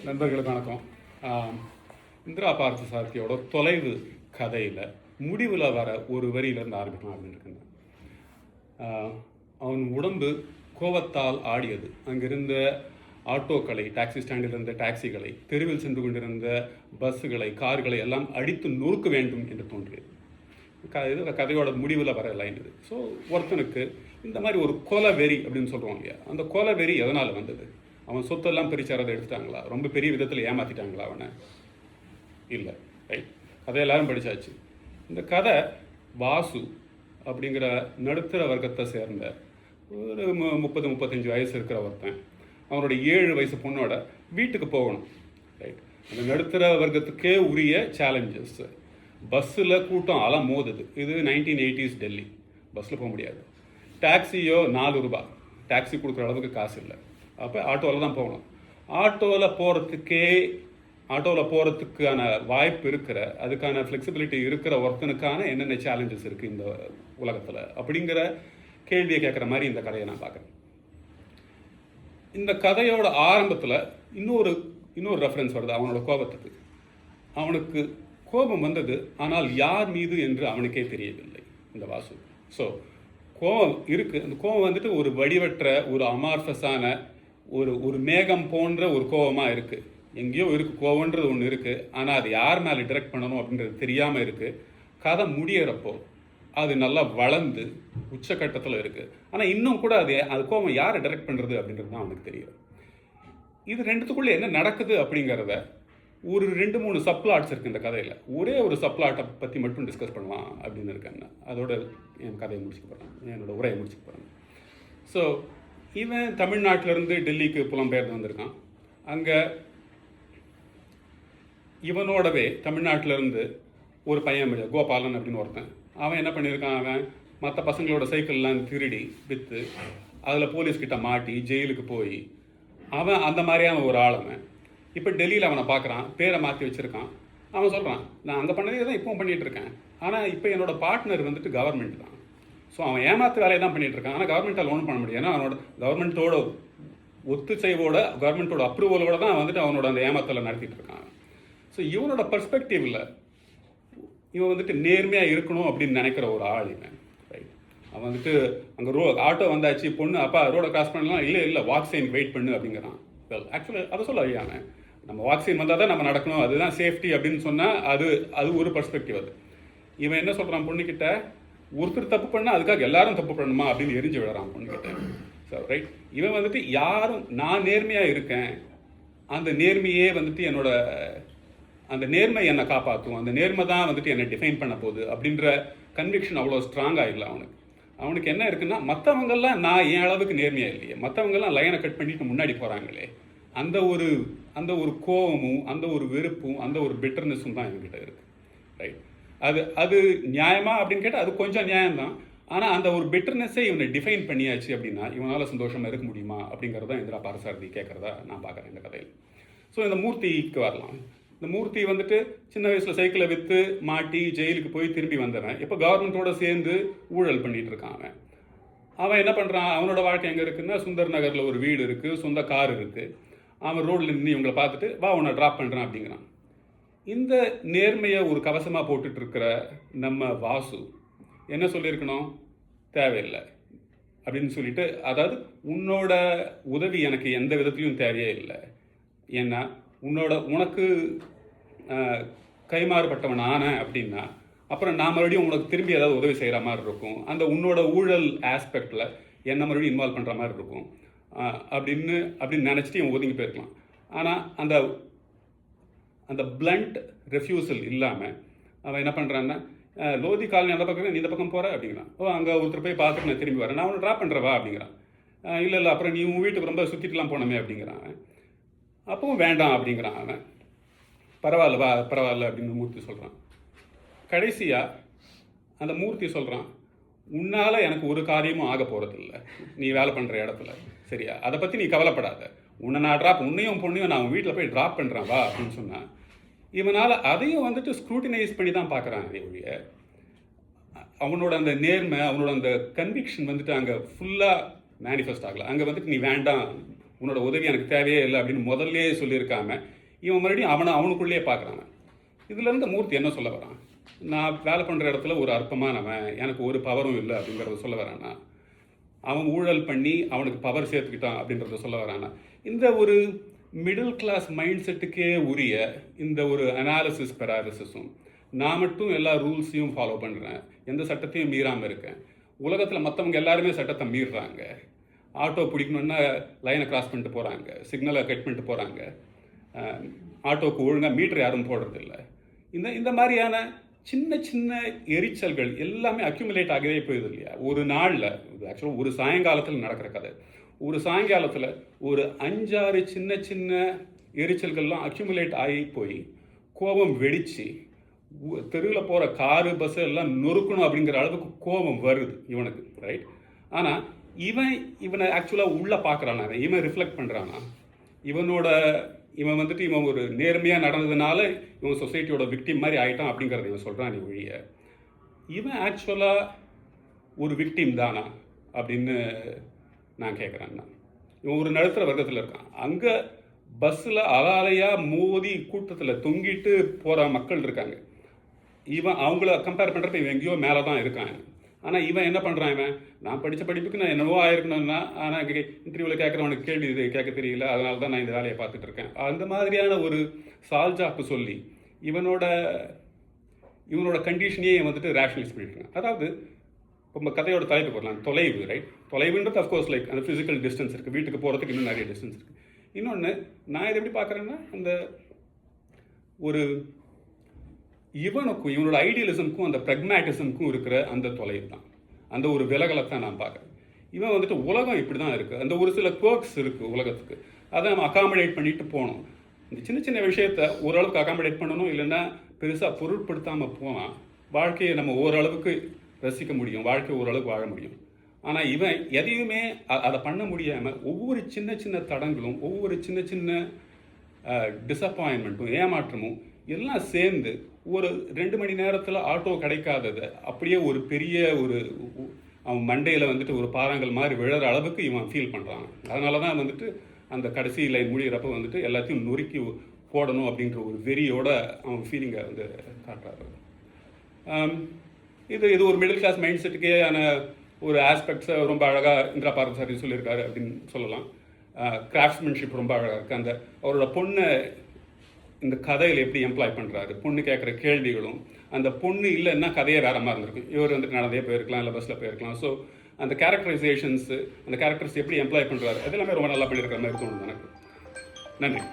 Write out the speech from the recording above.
நண்பர்களுக்கு வணக்கம். இந்திரா பார்த்த சாரதியோட தொலைவு கதையில் முடிவில் வர ஒரு வரியிலேருந்து ஆரம்பிக்கலாம் அப்படின்னு இருக்குங்க. அவன் உடம்பு கோபத்தால் ஆடியது. அங்கிருந்த ஆட்டோக்களை, டாக்ஸி ஸ்டாண்டில் இருந்த டாக்ஸிகளை, தெருவில் சென்று கொண்டிருந்த பஸ்ஸுகளை, கார்களை எல்லாம் அடித்து நொறுக்க வேண்டும் என்று தோன்றியது. இது கதையோட முடிவில் வர லைன் இது. ஸோ ஒருத்தனுக்கு இந்த மாதிரி ஒரு கொலை வெறி அப்படின்னு சொல்கிறோம் இல்லையா, அந்த கொலை வெறி எதனால் வந்தது? அவன் சொத்தெல்லாம் பிரிச்சாரதை எடுத்துட்டாங்களா? ரொம்ப பெரிய விதத்தில் ஏமாற்றிட்டாங்களா அவனை? இல்லை. ரைட், கதை எல்லாரும் படித்தாச்சு. இந்த கதை வாசு அப்படிங்கிற நடுத்தர வர்க்கத்தை சேர்ந்த ஒரு 30-35 வயசு இருக்கிற ஒருத்தன் அவனோட 7 வயசு பொண்ணோட வீட்டுக்கு போகணும். ரைட், அந்த நடுத்தர வர்க்கத்துக்கே உரிய சேலஞ்சஸ். பஸ்ஸில் கூட்டம் அலம் மோதுது. இது 1980s டெல்லி. பஸ்ஸில் போக முடியாது. டாக்ஸியோ 4 ரூபாய். டாக்ஸி கொடுக்குற அளவுக்கு காசு இல்லை. அப்போ ஆட்டோவில் தான் போகணும். ஆட்டோவில் போகிறதுக்கான வாய்ப்பு இருக்கிற, அதுக்கான ஃப்ளெக்சிபிலிட்டி இருக்கிற ஒருத்தனுக்கான என்னென்ன சேலஞ்சஸ் இருக்குது இந்த உலகத்தில் அப்படிங்கிற கேள்வியை கேட்குற மாதிரி இந்த கதையை நான் பார்க்குறேன். இந்த கதையோட ஆரம்பத்தில் இன்னொரு ரெஃபரன்ஸ் வருது அவனோட கோபத்துக்கு. அவனுக்கு கோபம் வந்தது, ஆனால் யார் மீது என்று அவனுக்கே தெரியவில்லை இந்த வாசு. ஸோ கோபம் இருக்குது. அந்த கோபம் வந்துட்டு ஒரு வடிவற்ற, ஒரு அமார்ஃபஸான, ஒரு மேகம் போன்ற ஒரு கோபமாக இருக்குது. எங்கேயோ இருக்குது, கோபன்றது ஒன்று இருக்குது. ஆனால் அது யார் மேலே டிரெக்ட் பண்ணணும் அப்படின்றது தெரியாமல் இருக்குது. கதை முடியறப்போ அது நல்லா வளர்ந்து உச்சக்கட்டத்தில் இருக்குது. ஆனால் இன்னும் கூட அது கோபம் யாரை டிரெக்ட் பண்ணுறது அப்படின்றது தான் அவனுக்கு தெரியும். இது ரெண்டுத்துக்குள்ளே என்ன நடக்குது அப்படிங்கிறத ஒரு 2-3 சப்ளாட்ஸ் இருக்குது இந்த கதையில். ஒரே ஒரு சப்ளாட்டை பற்றி மட்டும் டிஸ்கஸ் பண்ணலாம் அப்படின்னு இருக்கேன். அதோட என் கதையை முடிச்சுக்க போகிறேன், என்னோடய உரையை முடிச்சுக்க போகிறேன். ஸோ இவன் தமிழ்நாட்டிலேருந்து டெல்லிக்கு புலம்பெயர்ந்து வந்திருக்கான். அங்கே இவனோடவே தமிழ்நாட்டிலேருந்து ஒரு பையன் கோபாலன் அப்படின்னு ஒருத்தன். அவன் என்ன பண்ணியிருக்கான், அவன் மற்ற பசங்களோட சைக்கிள்லாம் திருடி விற்று அதில் போலீஸ்கிட்ட மாட்டி ஜெயிலுக்கு போய் அவன் அந்த மாதிரியான ஒரு ஆளுமை. இப்போ டெல்லியில் அவனை பார்க்குறான், பேரை மாற்றி வச்சுருக்கான். அவன் சொல்கிறான், நான் அங்கே பண்ணதே தான் இப்போவும் பண்ணிகிட்ருக்கேன். ஆனால் இப்போ என்னோடய பார்ட்னர் வந்துட்டு கவர்மெண்ட் தான். ஸோ அவன் ஏமாற்று வேலையை தான் பண்ணிகிட்ருக்கான். ஆனால் கவர்மெண்ட்டால் ஒன்றும் பண்ண முடியாது. ஏன்னா அவனோட கவர்மெண்ட்டோட ஒத்துழைவோட, கவர்மெண்ட்டோட அப்ரூவலோட தான் வந்துட்டு அவனோட அந்த ஏமாத்தலை நடத்திட்டு இருக்கான். ஸோ இவனோட பர்ஸ்பெக்டிவில் இவன் வந்துட்டு நேர்மையாக இருக்கணும் அப்படின்னு நினைக்கிற ஒரு ஆள் இவன். ரைட், அவன் வந்துட்டு அங்கே ஆட்டோ வந்தாச்சு, பொண்ணு அப்பா ரோடை கிராஸ் பண்ணலாம், இல்லை வாக் சைன் வெயிட் பண்ணு அப்படிங்கிறான். வெல், ஆக்சுவலாக அதை சொல்ல ஐயாங்க, நம்ம வாக்சின் வந்தால் தான் நம்ம நடக்கணும், அதுதான் சேஃப்டி அப்படின்னு சொன்னால் அது ஒரு பர்ஸ்பெக்டிவ். அது இவன் என்ன சொல்கிறான், பொண்ணுக்கிட்ட ஒருத்தர் தப்பு பண்ணால் அதுக்காக எல்லாரும் தப்பு பண்ணணுமா அப்படின்னு எரிஞ்சு விடுறான் பொண்ணுக்கிட்ட. ஸோ ரைட், இவன் வந்துட்டு யாரும் நான் நேர்மையாக இருக்கேன், அந்த நேர்மையே வந்துட்டு அந்த நேர்மை என்னை காப்பாற்றும், அந்த நேர்மை தான் வந்துட்டு என்னை டிஃபைன் பண்ண போகுது அப்படின்ற கன்விக்ஷன் அவ்வளோ ஸ்ட்ராங்காக இல்லை அவனுக்கு என்ன இருக்குன்னா, மற்றவங்கெல்லாம் நான் என் அளவுக்கு நேர்மையாக இல்லையே, மற்றவங்கெல்லாம் லைனை கட் பண்ணிட்டு முன்னாடி போகிறாங்களே, அந்த ஒரு கோபமும், அந்த ஒரு வெறுப்பும், அந்த ஒரு பெட்டர்னஸும் தான் என்கிட்ட இருக்குது. ரைட், அது நியாயமா அப்படின்னு கேட்டால் அது கொஞ்சம் நியாயம்தான். ஆனால் அந்த ஒரு பெட்டர்னஸே இவனை டிஃபைன் பண்ணியாச்சு அப்படின்னா இவனால் சந்தோஷமாக இருக்க முடியுமா அப்படிங்கிறத இந்திரா பார்த்தசாரதி கேட்குறதா நான் பார்க்குறேன் இந்த கதையில். ஸோ இந்த மூர்த்திக்கு வரலாம். இந்த மூர்த்தி வந்துட்டு சின்ன வயசில் சைக்கிளை விற்று மாட்டி ஜெயிலுக்கு போய் திரும்பி வந்தவன். இப்போ கவர்மெண்ட்டோட சேர்ந்து ஊழல் பண்ணிகிட்டு இருக்கான். அவன் என்ன பண்ணுறான், அவனோட வாழ்க்கை எங்கே இருக்குன்னா, சுந்தர் நகரில் ஒரு வீடு இருக்குது, சொந்த கார் இருக்குது. அவன் ரோட்டில் நின்று இவங்களை பார்த்துட்டு வா உன்னை ட்ராப் பண்ணுறான் அப்படிங்கிறான். இந்த நேர்மையை ஒரு கவசமாக போட்டுட்ருக்கிற நம்ம வாசு என்ன சொல்லியிருக்கணும், தேவையில்லை அப்படின்னு சொல்லிட்டு, அதாவது உன்னோட உதவி எனக்கு எந்த விதத்துலையும் தேவையே இல்லை, ஏன்னா உனக்கு கைமாறுபட்டவன் ஆனேன் அப்படின்னா அப்புறம் நான் மறுபடியும் உனக்கு திரும்பி ஏதாவது உதவி செய்கிற மாதிரி இருக்கும், அந்த உன்னோட ஊழல் ஆஸ்பெக்டில் என்னை மறுபடியும் இன்வால்வ் பண்ணுற மாதிரி இருக்கும் அப்படின்னு நினச்சிட்டு இவன் ஒதுங்கி போயிருக்கலாம். ஆனால் அந்த பிளண்ட் ரெஃப்யூசல் இல்லாமல் அவன் என்ன பண்ணுறான்னா, லோதி காலனி அந்த பக்கம், நீ இந்த பக்கம் போகிற அப்படிங்கிறான். அங்கே ஒருத்தர் போய் பார்த்துட்டு நான் திரும்பி வரேன், நான் அவனை ட்ராப் பண்ணுறவா அப்படிங்கிறான். இல்லை அப்புறம் நீ உன் வீட்டுக்கு ரொம்ப சுற்றிட்டுலாம் போனமே அப்படிங்கிறான். அப்பவும் வேண்டாம் அப்படிங்கிறான் அவன். பரவாயில்ல அப்படின்னு மூர்த்தி சொல்கிறான். கடைசியாக அந்த மூர்த்தி சொல்கிறான், உன்னால் எனக்கு ஒரு காரியமும் ஆக போகிறதில்ல நீ வேலை பண்ணுற இடத்துல, சரியா, அதை பற்றி நீ கவலைப்படாத, உன்னையும் பொண்ணையும் நான் உன் வீட்டில் போய் ட்ராப் பண்ணுறேன் வா அப்படின்னு சொன்னான். இவனால் அதையும் வந்துட்டு ஸ்க்ரூட்டினைஸ் பண்ணி தான் பார்க்குறான். அதே ஒழிய அவனோட அந்த நேர்மை, அவனோட அந்த கன்விக்ஷன் வந்துட்டு அங்கே ஃபுல்லாக மேனிஃபெஸ்ட் ஆகலை. அங்கே வந்துட்டு நீ வேண்டாம் உன்னோட உதவி எனக்கு தேவையே இல்லை அப்படின்னு முதல்லே சொல்லியிருக்காம இவன் மறுபடியும் அவனுக்குள்ளேயே பார்க்குறாங்க. இதுலேருந்து மூர்த்தி என்ன சொல்ல வரான்? நான் வேலை பண்ணுற இடத்துல ஒரு அற்பமானவன், எனக்கு ஒரு பவரும் இல்லை அப்படிங்கிறத சொல்ல வரானா? அவன் ஊழல் பண்ணி அவனுக்கு பவர் சேர்த்துக்கிட்டான் அப்படின்றத சொல்ல வரானா? இந்த ஒரு மிடில் கிளாஸ் மைண்ட் செட்டுக்கே உரிய இந்த ஒரு அனாலிசிஸ் பெராலிசிஸும், நான் மட்டும் எல்லா ரூல்ஸையும் ஃபாலோ பண்ணுறேன், எந்த சட்டத்தையும் மீறாமல் இருக்கேன், உலகத்தில் மற்றவங்க எல்லாருமே சட்டத்தை மீறுறாங்க, ஆட்டோ பிடிக்கணுன்னா லைனை கிராஸ் பண்ணிட்டு போகிறாங்க, சிக்னலை கட் பண்ணிட்டு போகிறாங்க, ஆட்டோவுக்கு ஒழுங்காக மீட்டர் யாரும் போடுறதில்ல, இந்த மாதிரியான சின்ன சின்ன எரிச்சல்கள் எல்லாமே அக்யூமுலேட் ஆகவே போயிடுது இல்லையா? ஒரு நாளில், ஆக்சுவலாக ஒரு சாயங்காலத்தில் நடக்கிற கதை, ஒரு சாயங்காலத்தில் ஒரு 5-6 சின்ன சின்ன எரிச்சல்கள்லாம் அக்யூமுலேட் ஆகி போய் கோபம் வெடித்து தெருவில் போகிற காரு பஸ்ஸு எல்லாம் நொறுக்கணும் அப்படிங்கிற அளவுக்கு கோபம் வருது இவனுக்கு, ரைட்? ஆனால் இவனை ஆக்சுவலாக உள்ளே பார்க்குறானா, இவன் ரிஃப்ளெக்ட் பண்ணுறானா, இவன் வந்துட்டு இவன் ஒரு நேர்மையாக நடந்ததுனால இவன் சொசைட்டியோட விக்டிம் மாதிரி ஆகிட்டான் அப்படிங்கிறத இவன் சொல்கிறான் ஒழிய, இவன் ஆக்சுவலாக ஒரு விக்டிம் தானா அப்படின்னு நான் கேட்குறேன்னா. இவன் ஒரு நடுத்தர வர்க்கத்தில் இருக்கான். அங்கே பஸ்ஸில் அலாலையாக மோதி கூட்டத்தில் தொங்கிட்டு போகிற மக்கள் இருக்காங்க. இவன் அவங்கள கம்பேர் பண்ணுறப்ப இவன் எங்கேயோ மேலே தான் இருக்கான். ஆனால் இவன் என்ன பண்ணுறான்? இவன் நான் படித்த படிப்புக்கு நான் என்னவோ ஆயிருக்கணும்னா, ஆனால் இன்டர்வியூவில் கேட்குறவனுக்கு கேள்வி இது கேட்க தெரியல, அதனால தான் நான் இந்த வேலையை பார்த்துட்டு இருக்கேன், அந்த மாதிரியான ஒரு சால்ஜாப்பு சொல்லி இவனோட கண்டிஷனையே வந்துட்டு ரேஷனலைஸ் பண்ணிட்டுருக்கான். அதாவது இப்போ கதையோட தலைப்பு போடலாம், தொலைவு, ரைட்? தொலைவுன்றது அஃப்கோர்ஸ் லைக் அந்த ஃபிசிக்கல் டிஸ்டன்ஸ் இருக்குது, வீட்டுக்கு போகிறதுக்கு இன்னும் நிறைய டிஸ்டன்ஸ் இருக்குது. இன்னொன்று நான் இதை எப்படி பார்க்குறேன்னா, அந்த ஒரு இவனுக்கும் இவனோட ஐடியலிசம்க்கும் அந்த ப்ரெக்மேட்டிசம்க்கும் இருக்கிற அந்த தொலைவு தான், அந்த ஒரு விலகலை தான் நான் பார்க்குறேன். இவன் வந்துட்டு உலகம் இப்படி தான் இருக்குது, அந்த ஒரு சில குவர்க்ஸ் இருக்குது உலகத்துக்கு, அதை நம்ம அகாமடேட் பண்ணிட்டு போகணும். இந்த சின்ன சின்ன விஷயத்தை ஓரளவுக்கு அகாமடேட் பண்ணணும், இல்லைன்னா பெருசாக பொருட்படுத்தாமல் போனால் வாழ்க்கையை நம்ம ஓரளவுக்கு ரசிக்க முடியும், வாழ்க்கையை ஓரளவுக்கு வாழ முடியும். ஆனால் இவன் எதையுமே அதை பண்ண முடியாமல் ஒவ்வொரு சின்ன சின்ன தடங்களும், ஒவ்வொரு சின்ன சின்ன டிசப்பாயின்மெண்ட்டும் ஏமாற்றமும் எல்லாம் சேர்ந்து ஒரு 2 மணி நேரத்தில் ஆட்டோ கிடைக்காததை அப்படியே ஒரு பெரிய அவன் மண்டையில் வந்துட்டு ஒரு பாறாங்கல் மாதிரி விழற அளவுக்கு இவன் ஃபீல் பண்ணுறான். அதனால தான் வந்துட்டு அந்த கடைசி லைன் முடிகிறப்ப வந்துட்டு எல்லாத்தையும் நொறுக்கி போடணும் அப்படின்ற ஒரு வெறியோட அவன் ஃபீலிங்கை வந்து காட்டுறாரு. இது ஒரு மிடில் கிளாஸ் மைண்ட் செட்டுக்கேயான ஒரு ஆஸ்பெக்ட்ஸை ரொம்ப அழகாக இந்திரா பார்த்தசாரதி சொல்லியிருக்காரு அப்படின்னு சொல்லலாம். கிராஃப்ட்ஸ்மேன்ஷிப் ரொம்ப அழகாக இருக்குது. அந்த அவரோட பொண்ணை இந்த கதையில் எப்படி எம்ப்ளாய் பண்ணுறாரு, பொண்ணு கேட்குற கேள்விகளும், அந்த பொண்ணு இல்லைன்னா கதையே வேற மாதிரி இருந்திருக்கும், இவர் வந்துட்டு நடந்தே போயிருக்கலாம், இல்லை பஸ்ஸில் போயிருக்கலாம். ஸோ அந்த கேரக்டரைசேஷன்ஸு, அந்த கேரக்டர்ஸ் எப்படி எம்ப்ளாய் பண்ணுறாரு, அதெல்லாமே ரொம்ப நல்லா பண்ணியிருக்கிற மாதிரி தோணுது எனக்கு. நன்றி.